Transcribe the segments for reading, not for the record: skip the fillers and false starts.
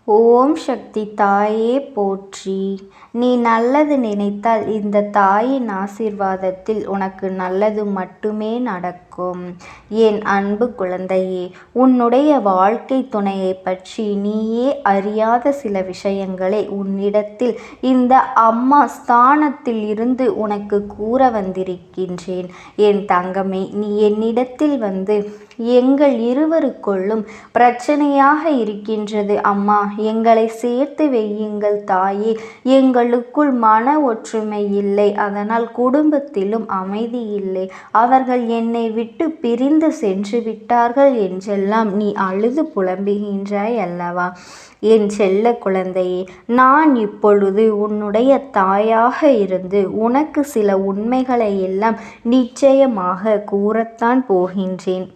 ஓம் சக்தி தாயே போற்றி. நீ நல்லது நினைத்தால் இந்த தாயின் ஆசீர்வாதத்தில் உனக்கு நல்லது மட்டுமே நடக்கும். என் அன்பு குழந்தையே, உன்னுடைய வாழ்க்கை துணையை பற்றி நீயே அறியாத சில விஷயங்களை உன்னிடத்தில் இந்த அம்மா ஸ்தானத்தில் இருந்து உனக்கு கூற வந்திருக்கின்றேன். என் தங்கமே, நீ என்னிடத்தில் வந்து எங்கள் இருவருக்குள்ளும் பிரச்சனையாக இருக்கின்றது அம்மா, எங்களை சேர்த்து வையுங்கள் தாயே, எங்களுக்குள் மன ஒற்றுமை இல்லை, அதனால் குடும்பத்திலும் அமைதி இல்லை, அவர்கள் என்னை விட்டு பிரிந்து சென்று விட்டார்கள் என்றெல்லாம் நீ அழுது புலம்புகின்றாய் அல்லவா? என் செல்ல குழந்தையே, நான் இப்பொழுது உன்னுடைய தாயாக இருந்து உனக்கு சில உண்மைகளை எல்லாம் நிச்சயமாக கூறத்தான் போகின்றேன்.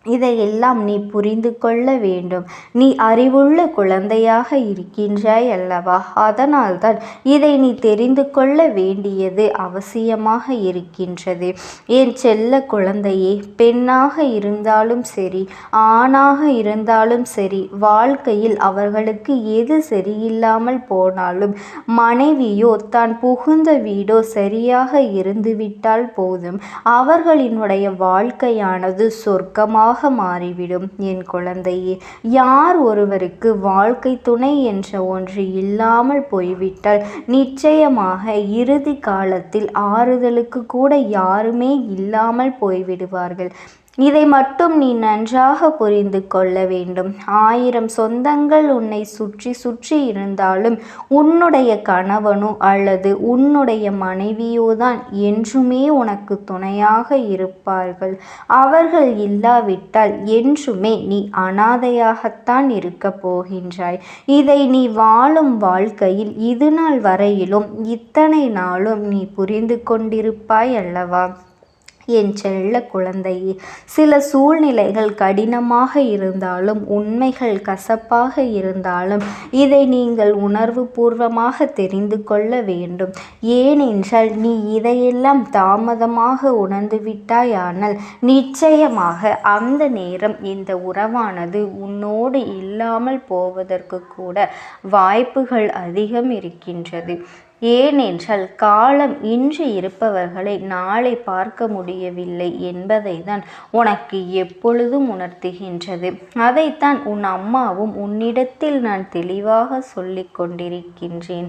இதையெல்லாம் நீ புரிந்து கொள்ள வேண்டும். நீ அறிவுள்ள குழந்தையாக இருக்கின்றாய் அல்லவா? அதனால்தான் இதை நீ தெரிந்து கொள்ள வேண்டியது அவசியமாக இருக்கின்றது. என் செல்ல குழந்தையே, பெண்ணாக இருந்தாலும் சரி, ஆணாக இருந்தாலும் சரி, வாழ்க்கையில் அவர்களுக்கு எது சரியில்லாமல் போனாலும் மனைவியோ தான் புகுந்த வீடோ சரியாக இருந்துவிட்டால் போதும், அவர்களினுடைய வாழ்க்கையானது சொர்க்கமாக மாறிவிடும். என் குழந்தையே, யார் ஒருவருக்கு வாழ்க்கை துணை என்ற ஒன்று இல்லாமல் போய்விட்டால் நிச்சயமாக இறுதி காலத்தில் ஆறுதலுக்கு கூட யாருமே இல்லாமல் போய்விடுவார்கள். இதை மட்டும் நீ நன்றாக புரிந்து கொள்ள வேண்டும். 1000 சொந்தங்கள் உன்னை சுற்றி சுற்றி இருந்தாலும் உன்னுடைய கணவனோ அல்லது உன்னுடைய மனைவியோதான் என்றுமே உனக்கு துணையாக இருப்பார்கள். அவர்கள் இல்லாவிட்டால் என்றுமே நீ அனாதையாகத்தான் இருக்க போகின்றாய். இதை நீ வாழும் வாழ்க்கையில் இது நாள் வரையிலும் இத்தனை நாளும் நீ புரிந்து கொண்டிருப்பாய் அல்லவா? என் செல்ல குழந்தையே, சில சூழ்நிலைகள் கடினமாக இருந்தாலும் உண்மைகள் கசப்பாக இருந்தாலும் இதை நீங்கள் உணர்வு பூர்வமாக தெரிந்து கொள்ள வேண்டும். ஏனென்றால் நீ இதையெல்லாம் தாமதமாக உணர்ந்து விட்டாயானால் நிச்சயமாக அந்த நேரம் இந்த உறவானது உன்னோடு இல்லாமல் போவதற்கு கூட வாய்ப்புகள் அதிகம் இருக்கின்றது. ஏனென்றால் காலம் இன்று இருப்பவர்களை நாளை பார்க்க முடியவில்லை என்பதை தான் உனக்கு எப்பொழுதும் உணர்த்துகின்றது. அதைத்தான் உன் அம்மாவும் உன்னிடத்தில் நான் தெளிவாக சொல்லி கொண்டிருக்கின்றேன்.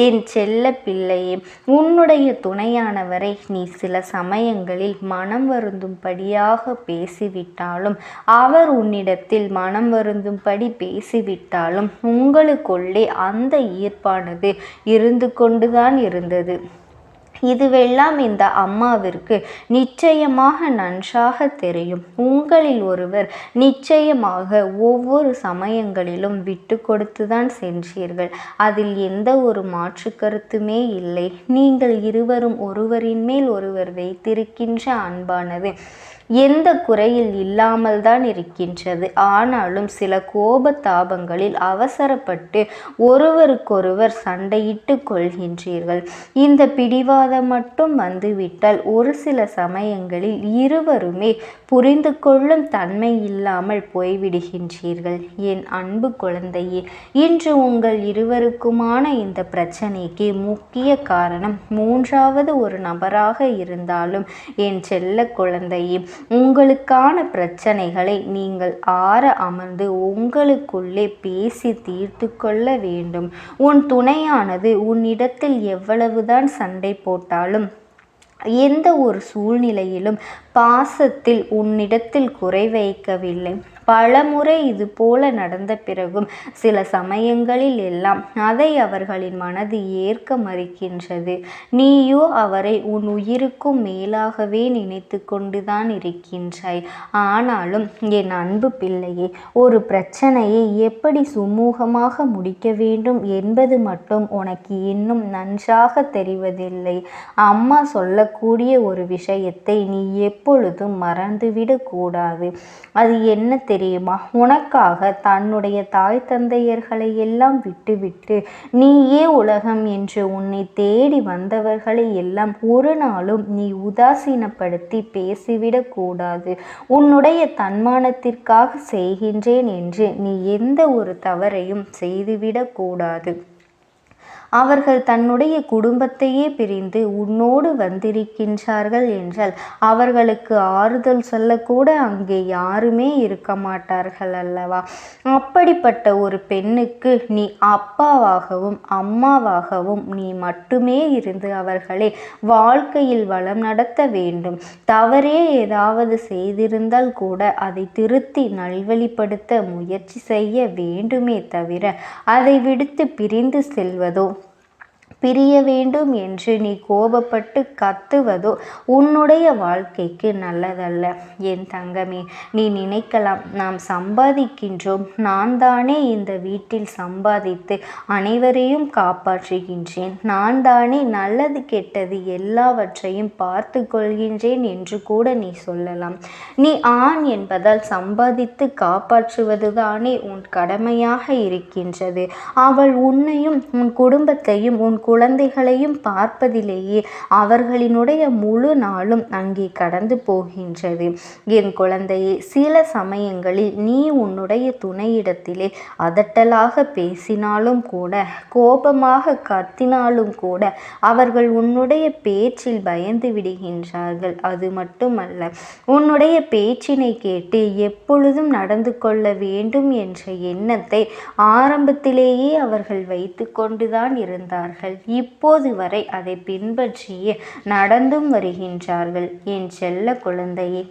என் செல்ல பிள்ளையே, உன்னுடைய துணையானவரை நீ சில சமயங்களில் மனம் வருந்தும்படியாக பேசிவிட்டாலும், அவர் உன்னிடத்தில் மனம் வருந்தும்படி பேசிவிட்டாலும் உங்களுக்குள்ளே அந்த ஈர்ப்பானது இருந்து கொண்டுதான் இருந்தது. இதுவெல்லாம் இந்த அம்மாவிற்கு நிச்சயமாக நன்றாக தெரியும். உங்களில் ஒருவர் நிச்சயமாக ஒவ்வொரு சமயங்களிலும் விட்டு கொடுத்துதான் சென்றீர்கள். அதில் எந்த ஒரு மாற்று கருத்துமே இல்லை. நீங்கள் இருவரும் ஒருவரின் மேல் ஒருவர் வைத்திருக்கின்ற அன்பானது எந்த குறையில் இல்லாமல் தான் இருக்கின்றது. ஆனாலும் சில கோபதாபங்களில் அவசரப்பட்டு ஒருவருக்கொருவர் சண்டையிட்டு கொள்கின்றீர்கள். இந்த பிடிவாதம் மட்டும் வந்துவிட்டால் ஒரு சில சமயங்களில் இருவருமே புரிந்து கொள்ளும் தன்மை இல்லாமல் போய்விடுகின்றீர்கள். என் அன்பு குழந்தையே, இன்று உங்கள் இருவருக்குமான இந்த பிரச்சனைக்கு முக்கிய காரணம் மூன்றாவது ஒரு நபராக இருந்தாலும் என் செல்ல குழந்தையே, உங்களுக்கான பிரச்சனைகளை நீங்கள் ஆற அமர்ந்து உங்களுக்குள்ளே பேசி தீர்த்து கொள்ள வேண்டும். உன் துணையானது உன்னிடத்தில் எவ்வளவுதான் சண்டை போட்டாலும் எந்த ஒரு சூழ்நிலையிலும் பாசத்தில் உன்னிடத்தில் குறை வைக்கவில்லை. பலமுறை இது போல நடந்த பிறகும் சில சமயங்களில் எல்லாம் அதை அவர்களின் மனது ஏற்க மறுக்கின்றது. நீயோ அவரை உன் உயிருக்கும் மேலாகவே நினைத்து கொண்டுதான் இருக்கின்றாய். ஆனாலும் என் அன்பு பிள்ளையே, ஒரு பிரச்சனையை எப்படி சுமூகமாக முடிக்க வேண்டும் என்பது மட்டும் உனக்கு இன்னும் நன்றாக தெரிவதில்லை. அம்மா சொல்லக்கூடிய ஒரு விஷயத்தை நீ எப்பொழுதும் மறந்துவிடக் கூடாது. அது என்ன தெரியுமா? உனக்காக தன்னுடைய தாய் தந்தையர்களை எல்லாம் விட்டுவிட்டு நீயே உலகம் என்று உன்னை தேடி வந்தவர்களை எல்லாம் ஒரு நாளும் நீ உதாசீனப்படுத்தி பேசிவிடக் கூடாது. உன்னுடைய தன்மானத்திற்காக செய்கின்றேன் என்று நீ எந்த ஒரு தவறையும் செய்துவிடக் கூடாது. அவர்கள் தன்னுடைய குடும்பத்தையே பிரிந்து உன்னோடு வந்திருக்கின்றார்கள் என்றால் அவர்களுக்கு ஆறுதல் சொல்லக்கூட அங்கே யாருமே இருக்க மாட்டார்கள் அல்லவா? அப்படிப்பட்ட ஒரு பெண்ணுக்கு நீ அப்பாவாகவும் அம்மாவாகவும் நீ மட்டுமே இருந்து அவர்களை வாழ்க்கையில் வளம் நடத்த வேண்டும். தவறே ஏதாவது செய்திருந்தால் கூட அதை திருத்தி நல்வழிப்படுத்த முயற்சி செய்ய வேண்டுமே தவிர அதை விடுத்து பிரிந்து செல்வதோ பிரிய வேண்டும் என்று நீ கோபப்பட்டு கத்துவதோ உன்னுடைய வாழ்க்கைக்கு நல்லதல்ல. என் தங்கமே, நீ நினைக்கலாம், நாம் சம்பாதிக்கின்றோம், நான் தானே இந்த வீட்டில் சம்பாதித்து அனைவரையும் காப்பாற்றுகின்றேன், நான் தானே நல்லது கெட்டது எல்லாவற்றையும் பார்த்து கொள்கின்றேன் என்று கூட நீ சொல்லலாம். நீ ஆண் என்பதால் சம்பாதித்து காப்பாற்றுவது தானே உன் கடமையாக இருக்கின்றது. அவள் உன்னையும் உன் குடும்பத்தையும் உன் குழந்தைகளையும் பார்ப்பதிலேயே அவர்களினுடைய முழு நாளும் அங்கே கடந்து போகின்றது. என் குழந்தையே, சில சமயங்களில் நீ உன்னுடைய துணையிடத்திலே அதட்டலாக பேசினாலும் கூட, கோபமாக கத்தினாலும் கூட அவர்கள் உன்னுடைய பேச்சில் பயந்து விடுகின்றார்கள். அது மட்டுமல்ல, உன்னுடைய பேச்சினை கேட்டு எப்பொழுதும் நடந்து கொள்ள வேண்டும் என்ற எண்ணத்தை ஆரம்பத்திலேயே அவர்கள் வைத்து கொண்டுதான் இருந்தார்கள். இப்போது வரை அதை பின்பற்றியே நடந்தும் வருகின்றார்கள். என் செல்ல குழந்தையே,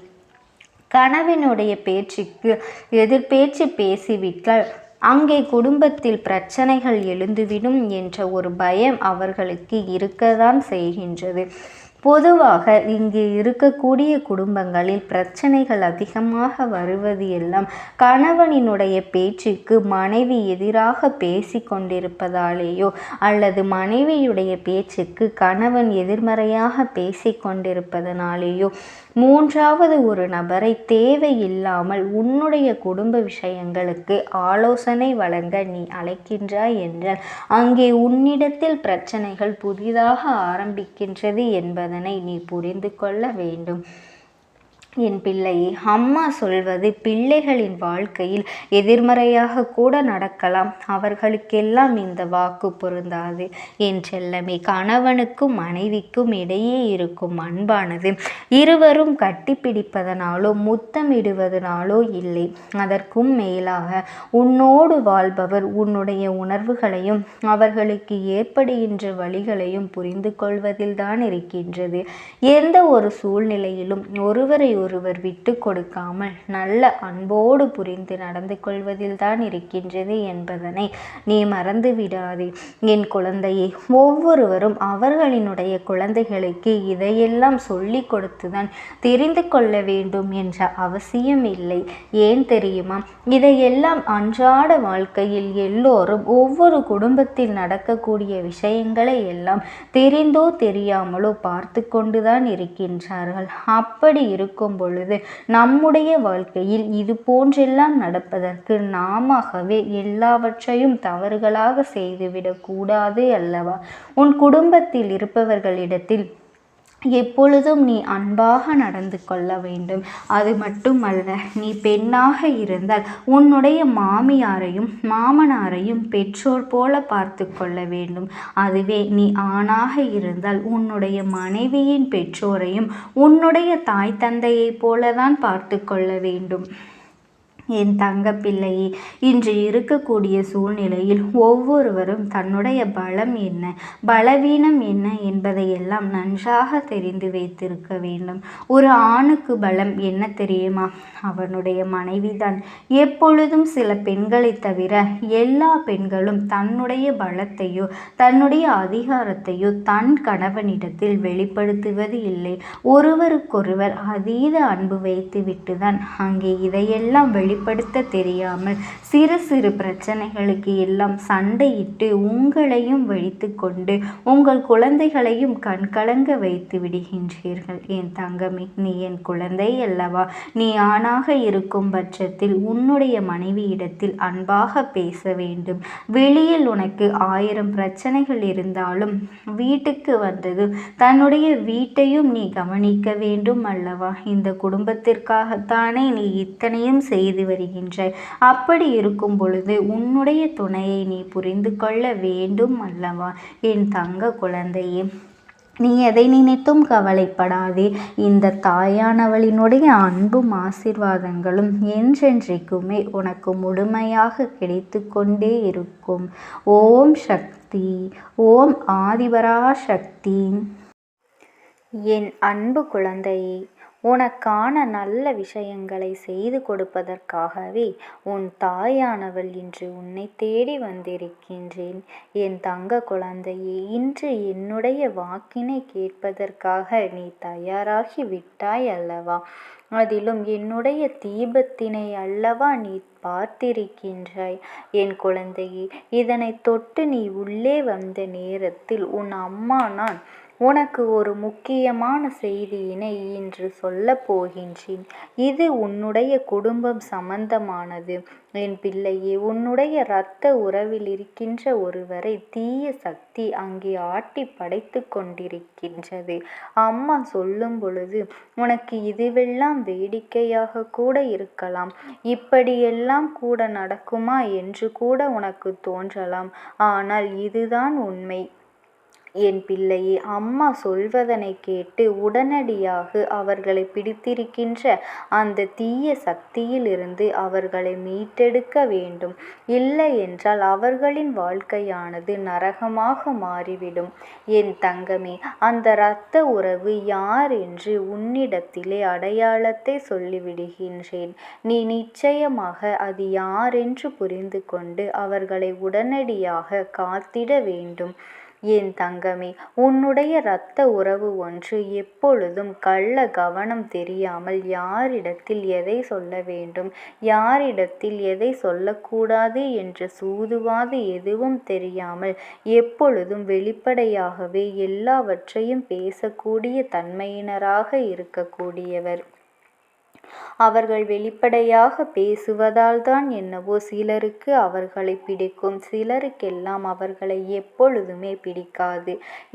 கணவனுடைய பேச்சுக்கு எதிர்பேச்சு பேசிவிட்டால் அங்கே குடும்பத்தில் பிரச்சனைகள் எழுந்துவிடும் என்ற ஒரு பயம் அவர்களுக்கு இருக்கத்தான் செய்கின்றது. பொதுவாக இங்கு இருக்கக்கூடிய குடும்பங்களில் பிரச்சனைகள் அதிகமாக வருவது எல்லாம் கணவனினுடைய பேச்சுக்கு மனைவி எதிராக பேசி கொண்டிருப்பதாலேயோ அல்லது மனைவியுடைய பேச்சுக்கு கணவன் எதிர்மறையாக பேசி கொண்டிருப்பதனாலேயோ மூன்றாவது ஒரு நபரை தேவையில்லாமல் உன்னுடைய குடும்ப விஷயங்களுக்கு ஆலோசனை வழங்க நீ அழைக்கின்றாய் என்றால் அங்கே உன்னிடத்தில் பிரச்சனைகள் புதிதாக ஆரம்பிக்கின்றது என்பதனை நீ புரிந்து கொள்ள வேண்டும். என் பிள்ளையே, அம்மா சொல்வது பிள்ளைகளின் வாழ்க்கையில் எதிர்மறையாக கூட நடக்கலாம். அவர்களுக்கெல்லாம் இந்த வாக்கு பொருந்தாது. என் செல்லமே, கணவனுக்கும் மனைவிக்கும் இடையே இருக்கும் அன்பானது இருவரும் கட்டிப்பிடிப்பதனாலோ முத்தமிடுவதனாலோ இல்லை. அதற்கும் மேலாக உன்னோடு வாழ்பவர் உன்னுடைய உணர்வுகளையும் அவர்களுக்கு ஏற்படுகின்ற வழிகளையும் புரிந்து கொள்வதில்தான் இருக்கின்றது. எந்த ஒரு சூழ்நிலையிலும் ஒருவரை ஒருவர் விட்டு கொடுக்காமல் நல்ல அன்போடு புரிந்து நடந்து கொள்வதில் தான் இருக்கின்றது என்பதனை நீ மறந்து விடாதே. என் குழந்தையே, ஒவ்வொருவரும் அவர்களினுடைய குழந்தைகளுக்கு இதையெல்லாம் சொல்லி கொடுத்துதான் தெரிந்து கொள்ள வேண்டும் என்ற அவசியம் இல்லை. ஏன் தெரியுமா? இதையெல்லாம் அன்றாட வாழ்க்கையில் எல்லோரும் ஒவ்வொரு குடும்பத்தில் நடக்கக்கூடிய விஷயங்களை எல்லாம் தெரிந்தோ தெரியாமலோ பார்த்து கொண்டுதான் இருக்கின்றார்கள். அப்படி இருக்கும் பொழுது நம்முடைய வாழ்க்கையில் இது போன்றெல்லாம் நடப்பதற்கு நாமவே எல்லாவற்றையும் தவறுகளாக செய்துவிடக் கூடாது அல்லவா? உன் குடும்பத்தில் இருப்பவர்களிடத்தில் எப்பொழுதும் நீ அன்பாக நடந்து கொள்ள வேண்டும். அது மட்டுமல்ல, நீ பெண்ணாக இருந்தால் உன்னுடைய மாமியாரையும் மாமனாரையும் பெற்றோர் போல பார்த்து கொள்ள வேண்டும். அதுவே நீ ஆணாக இருந்தால் உன்னுடைய மனைவியின் பெற்றோரையும் உன்னுடைய தாய் தந்தையை போலதான் பார்த்து கொள்ள வேண்டும். என் தங்கப்பிள்ளையே, இன்று இருக்கக்கூடிய சூழ்நிலையில் ஒவ்வொருவரும் தன்னுடைய பலம் என்ன பலவீனம் என்ன என்பதையெல்லாம் நன்றாக தெரிந்து வைத்திருக்க வேண்டும். ஒரு ஆணுக்கு பலம் என்ன தெரியுமா? அவனுடைய மனைவிதான். எப்பொழுதும் சில பெண்களை தவிர எல்லா பெண்களும் தன்னுடைய பலத்தையோ தன்னுடைய அதிகாரத்தையோ தன் கணவனிடத்தில் வெளிப்படுத்துவது இல்லை. ஒருவருக்கொருவர் அதீத அன்பு வைத்து விட்டுதான் அங்கே இதையெல்லாம் வெளிப்படுத்த ஏற்படுத்த தெரியாமல் சிறு சிறு பிரச்சனைகளுக்கு எல்லாம் சண்டையிட்டு உங்களையும் வைத்து கொண்டு உங்கள் குழந்தைகளையும் கண்கலங்க வைத்து விடுகின்றீர்கள். என் தங்கமே, நீ என் குழந்தை அல்லவா? நீ ஆணாக இருக்கும் பட்சத்தில் உன்னுடைய மனைவியிடத்தில் அன்பாக பேச வேண்டும். வெளியில் உனக்கு 1000 பிரச்சனைகள் இருந்தாலும் வீட்டுக்கு வந்தது தன்னுடைய வீட்டையும் நீ கவனிக்க வேண்டும் அல்லவா? இந்த குடும்பத்திற்காகத்தானே நீ இத்தனையும் செய்து வருகின்றாய். அப்படி இருக்கும் பொழுது உன்னுடைய துணையை நீ புரிந்து கொள்ள வேண்டும் அல்லவா? என் தங்க குழந்தையே, நீ எதை நினைத்தும் கவலைப்படாதே. இந்த தாயானவளினுடைய அன்பும் ஆசீர்வாதங்களும் என்றென்றைக்குமே உனக்கு முழுமையாக கிடைத்து கொண்டே இருக்கும். ஓம் சக்தி. ஓம் ஆதிபராசக்தி. என் அன்பு குழந்தையே, உனக்கான நல்ல விஷயங்களை செய்து கொடுப்பதற்காகவே உன் தாயானவள் இன்று உன்னை தேடி வந்திருக்கின்றேன். என் தங்க குழந்தையே, இன்று என்னுடைய வாக்கினை கேட்பதற்காக நீ தயாராகி விட்டாய் அல்லவா? அதிலும் என்னுடைய தீபத்தினை அல்லவா நீ பார்த்திருக்கின்றாய். என் குழந்தையே, இதனை தொட்டு நீ உள்ளே வந்த நேரத்தில் உன் அம்மா நான் உனக்கு ஒரு முக்கியமான செய்தியினை இன்று சொல்லப் போகின்றேன். இது உன்னுடைய குடும்பம் சம்பந்தமானது. என் பிள்ளையே, உன்னுடைய இரத்த உறவில் இருக்கின்ற ஒருவரை தீய சக்தி அங்கே ஆட்டி படைத்து கொண்டிருக்கின்றது. அம்மா சொல்லும் பொழுது உனக்கு இதுவெல்லாம் வேடிக்கையாக கூட இருக்கலாம். இப்படியெல்லாம் கூட நடக்குமா என்று கூட உனக்கு தோன்றலாம். ஆனால் இதுதான் உண்மை. என் பிள்ளையே, அம்மா சொல்வதனை கேட்டு உடனடியாக அவர்களை பிடித்திருக்கின்ற அந்த தீய சக்தியிலிருந்து அவர்களை மீட்டெடுக்க வேண்டும். இல்லை என்றால் அவர்களின் வாழ்க்கையானது நரகமாக மாறிவிடும். என் தங்கமே, அந்த இரத்த உறவு யார் என்று உன்னிடத்திலே அடையாளத்தை சொல்லிவிடுகின்றேன். நீ நிச்சயமாக அது யாரென்று புரிந்து கொண்டு அவர்களை உடனடியாக காத்திட வேண்டும். என் தங்கமே, உன்னுடைய இரத்த உறவு ஒன்று எப்பொழுதும் கள்ள கவனம் தெரியாமல் யாரிடத்தில் எதை சொல்ல வேண்டும், யாரிடத்தில் எதை சொல்லக்கூடாது என்ற சூதுவாது எதுவும் தெரியாமல் எப்பொழுதும் வெளிப்படையாகவே எல்லாவற்றையும் பேசக்கூடிய தன்மையினராக இருக்கக்கூடியவர். அவர்கள் வெளிப்படையாக பேசுவதால் தான் என்னவோ சிலருக்கு அவர்களை பிடிக்கும், சிலருக்கெல்லாம் அவர்களை எப்பொழுதுமே பிடிக்காது.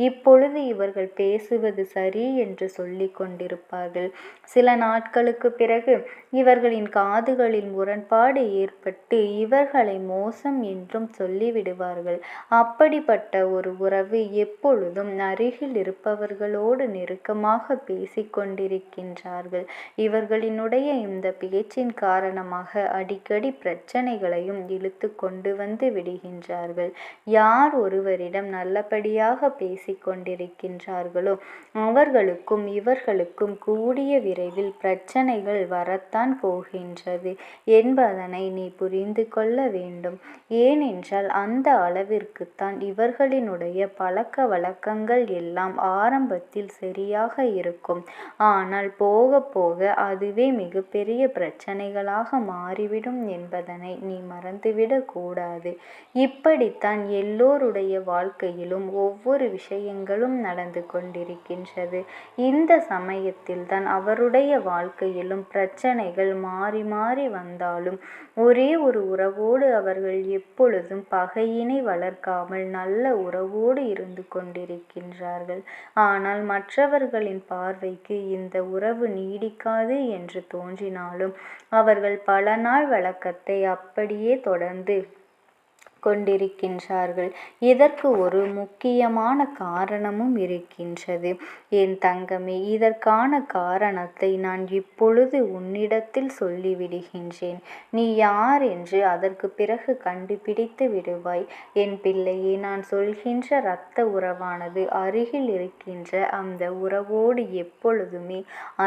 இப்பொழுது இவர்கள் பேசுவது சரி என்று சொல்லி கொண்டிருப்பார்கள். சில நாட்களுக்கு பிறகு இவர்களின் காதுகளில் முரண்பாடு ஏற்பட்டு இவர்களை மோசம் என்றும் சொல்லிவிடுவார்கள். அப்படிப்பட்ட ஒரு உறவு எப்பொழுதும் அருகில் இருப்பவர்களோடு நெருக்கமாக பேசிக்கொண்டிருக்கின்றார்கள். இவர்களினுடைய இந்த பேச்சின் காரணமாக அடிக்கடி பிரச்சனைகளையும் இழுத்து கொண்டு வந்து விடுகின்றார்கள். யார் ஒருவரிடம் நல்லபடியாக பேசிக்கொண்டிருக்கின்றார்களோ அவர்களுக்கும் இவர்களுக்கும் கூடிய விரைவில் பிரச்சனைகள் வரத்தான் போகின்றது என்பதனை நீ புரிந்து கொள்ள வேண்டும். ஏனென்றால் அந்த அளவிற்குத்தான் இவர்களினுடைய பழக்க வழக்கங்கள் எல்லாம் ஆரம்பத்தில் சரியாக இருக்கும். ஆனால் போக போக அதுவே மிகப்பெரிய பிரச்சனைகளாக மாறிவிடும் என்பதனை நீ மறந்துவிடக் கூடாது. இப்படித்தான் எல்லோருடைய வாழ்க்கையிலும் ஒவ்வொரு விஷயங்களும் நடந்து கொண்டிருக்கின்றது. இந்த சமயத்தில் தான் அவருடைய வாழ்க்கையிலும் பிரச்சனைகள் மாறி மாறி வந்தாலும் ஒரே ஒரு உறவோடு அவர்கள் எப்பொழுதும் பகையினை வளர்க்காமல் நல்ல உறவோடு இருந்து கொண்டிருக்கின்றார்கள். ஆனால் மற்றவர்களின் பார்வைக்கு இந்த உறவு நீடிக்காது என்று தோன்றினாலும் அவர்கள் பல நாள் வழக்கத்தை அப்படியே தொடர்ந்து கொண்டிருக்கின்றார்கள். இதற்கு ஒரு முக்கியமான காரணமும் இருக்கின்றது. என் தங்கமே, இதற்கான காரணத்தை நான் இப்பொழுது உன்னிடத்தில் சொல்லிவிடுகின்றேன். நீ யார் என்று அதற்கு பிறகு கண்டுபிடித்து விடுவாய். என் பிள்ளையே, நான் சொல்கின்ற இரத்த உறவானது அருகில் இருக்கின்ற அந்த உறவோடு எப்பொழுதுமே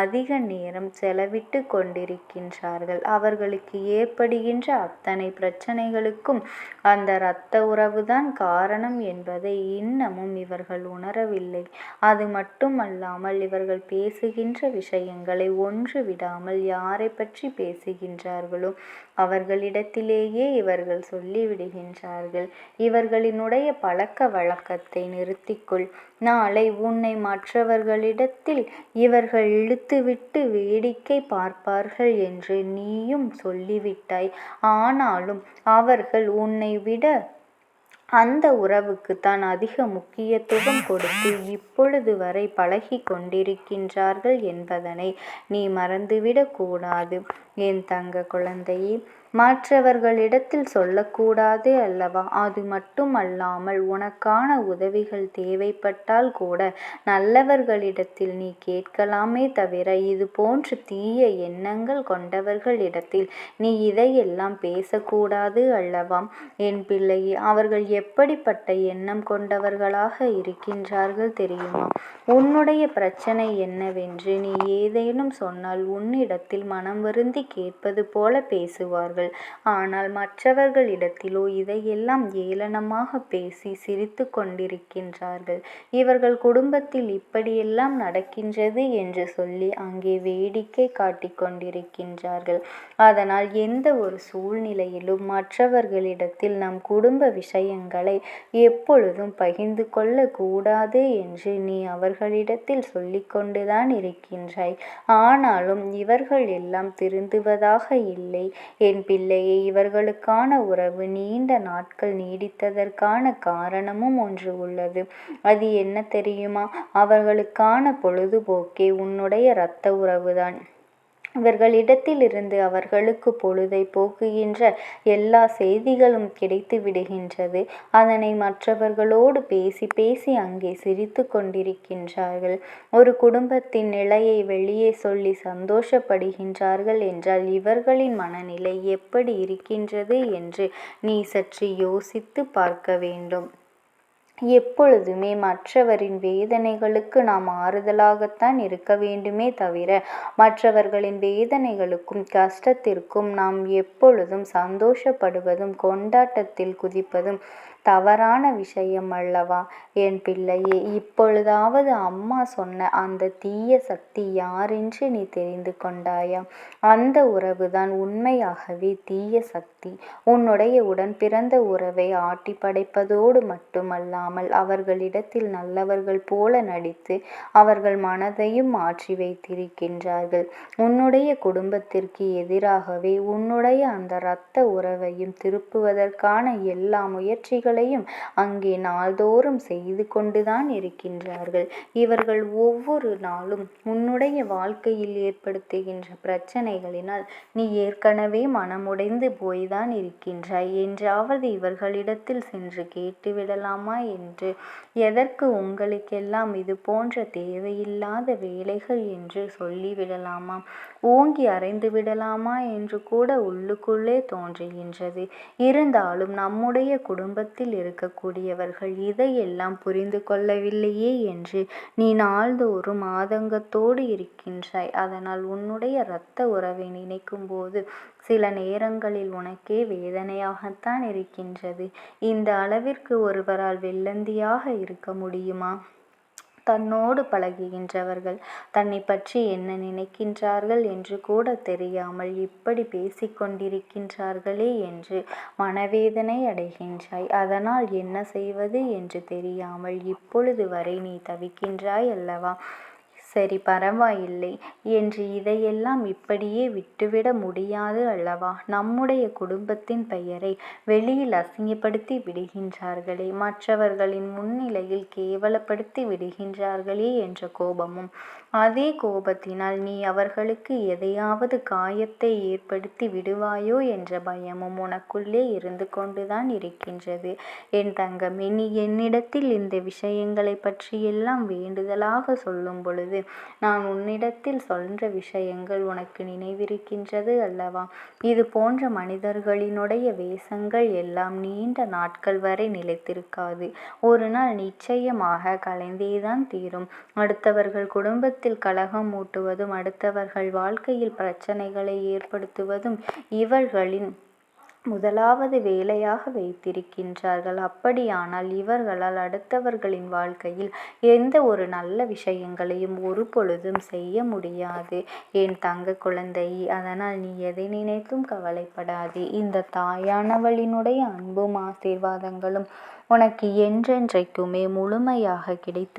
அதிக நேரம் செலவிட்டு கொண்டிருக்கின்றார்கள். அவர்களுக்கு ஏற்படுகின்ற அத்தனை பிரச்சனைகளுக்கும் அந்த இரத்த உறவுதான் காரணம் என்பதை இன்னமும் இவர்கள் உணரவில்லை. அது மட்டுமல்லாமல் இவர்கள் பேசுகின்ற விஷயங்களை ஒன்று விடாமல் யாரை பற்றி பேசுகின்றார்களோ அவர்களிடத்திலேயே இவர்கள் சொல்லிவிடுகின்றார்கள். இவர்களினுடைய பழக்க வழக்கத்தை நிறுத்திக்கொள். நாளை உன்னை மற்றவர்களிடத்தில் இவர்கள் இழுத்துவிட்டு வேடிக்கை பார்ப்பார்கள் என்று நீயும் சொல்லிவிட்டாய். ஆனாலும் அவர்கள் உன்னை விட அந்த உறவுக்குத்தான் அதிக முக்கியத்துவம் கொடுத்து இப்பொழுது வரை பழகி கொண்டிருக்கின்றார்கள் என்பதனை நீ மறந்துவிடக் கூடாது. என் தங்க குழந்தையே, மற்றவர்களிடத்தில் சொல்லக்கூடாது அல்லவா? அது மட்டுமல்லாமல் உனக்கான உதவிகள் தேவைப்பட்டால் கூட நல்லவர்களிடத்தில் நீ கேட்கலாமே தவிர இது போன்ற தீய எண்ணங்கள் கொண்டவர்களிடத்தில் நீ இதையெல்லாம் பேசக்கூடாது அல்லவா? என் பிள்ளையே, அவர்கள் எப்படிப்பட்ட எண்ணம் கொண்டவர்களாக இருக்கின்றார்கள் தெரியுமா? உன்னுடைய பிரச்சனை என்னவென்று நீ ஏதேனும் சொன்னால் உன்னிடத்தில் மனம் வருந்தி கேட்பது போல பேசுவார்கள். ஆனால் மற்றவர்களிடத்திலோ இதையெல்லாம் ஏளனமாக பேசி சிரித்து கொண்டிருக்கின்றார்கள். இவர்கள் குடும்பத்தில் இப்படியெல்லாம் நடக்கின்றது என்று சொல்லி அங்கே வேடிக்கை காட்டிக் கொண்டிருக்கின்றார்கள். அதனால் எந்த ஒரு சூழ்நிலையிலும் மற்றவர்களிடத்தில் நம் குடும்ப விஷயங்களை எப்பொழுதும் பகிர்ந்து கொள்ள கூடாது என்று நீ அவர்களிடத்தில் சொல்லிக்கொண்டுதான் இருக்கின்றாய். ஆனாலும் இவர்கள் எல்லாம் திருந்துவதாக இல்லை. என் பிள்ளையை, இவர்களுக்கான உறவு நீண்ட நாட்கள் நீடித்ததற்கான காரணமும் ஒன்று உள்ளது. அது என்ன தெரியுமா? அவர்களுக்கான பொழுதுபோக்கே உன்னுடைய இரத்த உறவுதான். இவர்களிடத்திலிருந்து அவர்களுக்கு பொழுதை போக்குகின்ற எல்லா செய்திகளும் கிடைத்து விடுகின்றது. அதனை மற்றவர்களோடு பேசி பேசி அங்கே சிரித்து கொண்டிருக்கின்றார்கள். ஒரு குடும்பத்தின் நிலையை வெளியே சொல்லி சந்தோஷப்படுகின்றார்கள் என்றால் இவர்களின் மனநிலை எப்படி இருக்கின்றது என்று நீ சற்று யோசித்து பார்க்க வேண்டும். எப்பொழுதுமே மற்றவரின் வேதனைகளுக்கு நாம் ஆறுதலாகத்தான் இருக்க வேண்டுமே தவிர மற்றவர்களின் வேதனைகளுக்கும் கஷ்டத்திற்கும் நாம் எப்பொழுதும் சந்தோஷப்படுவதும் கொண்டாட்டத்தில் குதிப்பதும் தவறான விஷயம் அல்லவா? என் பிள்ளையே, இப்பொழுதாவது அம்மா சொன்ன அந்த தீய சக்தி யாரென்று நீ தெரிந்து கொண்டாயா? அந்த உறவுதான் உண்மையாகவே தீய சக்தி. உன்னுடைய உடன் பிறந்த உறவை ஆட்டி படைப்பதோடு மட்டுமல்லாமல் அவர்களிடத்தில் நல்லவர்கள் போல நடித்து அவர்கள் மனதையும் மாற்றி வைத்திருக்கின்றார்கள். உன்னுடைய குடும்பத்திற்கு எதிராகவே உன்னுடைய அந்த இரத்த உறவையும் திருப்புவதற்கான எல்லா முயற்சிகளையும் அங்கே நாள்தோறும் செய்து கொண்டுதான் இருக்கின்றார்கள். இவர்கள் ஒவ்வொரு நாளும் உன்னுடைய வாழ்க்கையில் ஏற்படுத்துகின்ற பிரச்சனைகளினால் நீ ஏற்கனவே மனமுடைந்து போய்தான் இருக்கின்றாய். என்றாவது இவர்களிடத்தில் சென்று கேட்டுவிடலாமா என்று. எதற்கு உங்களுக்கெல்லாம் இது போன்ற தேவையில்லாத வேலைகள் என்று சொல்லிவிடலாமா? ஓங்கி அறைந்து விடலாமா என்று கூட உள்ளுக்குள்ளே தோன்றுகின்றது. இருந்தாலும் நம்முடைய குடும்பத்தில் இருக்கக்கூடியவர்கள் இதையெல்லாம் புரிந்து கொள்ளவில்லையே என்று நீ நாள்தோறும் ஆதங்கத்தோடு இருக்கின்றாய். அதனால் உன்னுடைய இரத்த உறவை நினைக்கும் போது சில நேரங்களில் உனக்கே வேதனையாகத்தான் இருக்கின்றது. இந்த அளவிற்கு ஒருவரால் வெள்ளந்தியாக இருக்க முடியுமா? தன்னோடு பழகுகின்றவர்கள் தன்னை பற்றி என்ன நினைக்கின்றார்கள் என்று கூட தெரியாமல் இப்படி பேசிக்கொண்டிருக்கின்றார்களே என்று மனவேதனை அடைகின்றாய். அதனால் என்ன செய்வது என்று தெரியாமல் இப்பொழுது வரை நீ தவிக்கின்றாய் அல்லவா? சரி, பரவாயில்லை என்று இதையெல்லாம் இப்படியே விட்டுவிட முடியாது அல்லவா? நம்முடைய குடும்பத்தின் பெயரை வெளியில் அசிங்கப்படுத்தி விடுகின்றார்களே, மற்றவர்களின் முன்னிலையில் கேவலப்படுத்தி விடுகின்றார்களே என்ற கோபமும், அதே கோபத்தினால் நீ அவர்களுக்கு எதையாவது காயத்தை ஏற்படுத்தி விடுவாயோ என்ற பயமும் உனக்குள்ளே இருந்து கொண்டுதான் இருக்கின்றது. என் தங்கமே, நீ என்னிடத்தில் இந்த விஷயங்களை பற்றியெல்லாம் வேண்டுதலாக சொல்லும் பொழுது நான் உன்னிடத்தில் சொல்ற விஷயங்கள் உனக்கு நினைவிருக்கின்றது அல்லவா? இது போன்ற மனிதர்களினுடைய வேஷங்கள் எல்லாம் நீண்ட நாட்கள் வரை நிலைத்திருக்காது. ஒரு நாள் நிச்சயமாக கலைந்தேதான் தீரும். அடுத்தவர்கள் குடும்பத்தில் கலகம் மூட்டுவதும் அடுத்தவர்கள் வாழ்க்கையில் பிரச்சனைகளை ஏற்படுத்துவதும் இவர்களின் முதலாவது வேலையாக வைத்திருக்கின்றார்கள். அப்படியானால் இவர்களால் அடுத்தவர்களின் வாழ்க்கையில் எந்த ஒரு நல்ல விஷயங்களையும் ஒரு பொழுதும் செய்ய முடியாது. என் தங்க குழந்தை, அதனால் நீ எதை நினைத்தும் கவலைப்படாதே. இந்த தாயானவளினுடைய அன்பும் ஆசீர்வாதங்களும் உனக்கு என்றென்றைக்குமே முழுமையாக கிடைத்து